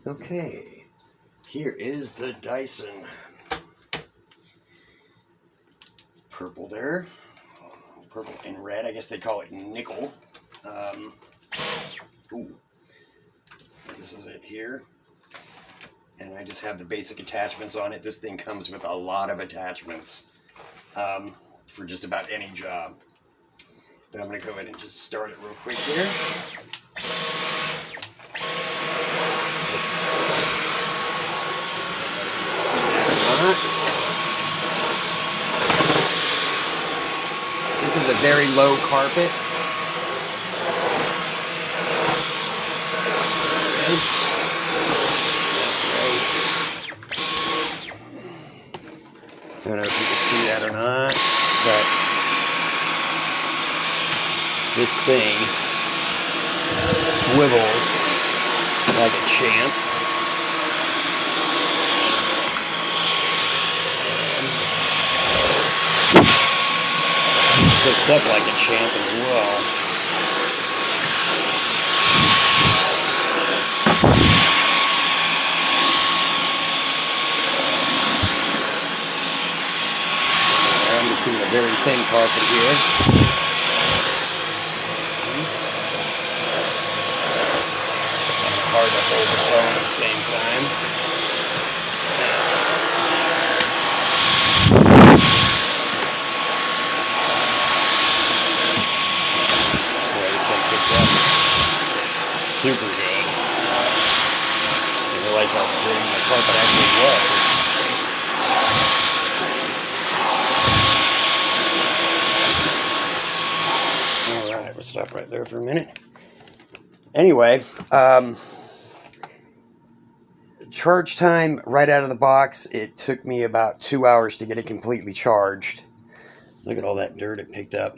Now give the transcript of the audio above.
Okay, here is the Dyson. Purple there. Purple and red. I guess they call it nickel. Ooh. This is it here. And I just have the basic attachments on it. This thing comes with a lot of attachments for just about any job. But I'm going to go ahead and just start it real quick here. This is a very low carpet. I don't know if you can see that or not, but this thing swivels like a champ. Picks up like a champ as well. I'm just doing a very thin carpet here. Hard to hold the phone at the same time. Let's see. Super good. I didn't realize how big my carpet actually was. Alright, we'll stop right there for a minute. Anyway, charge time right out of the box, it took me about 2 hours to get it completely charged. Look at all that dirt it picked up.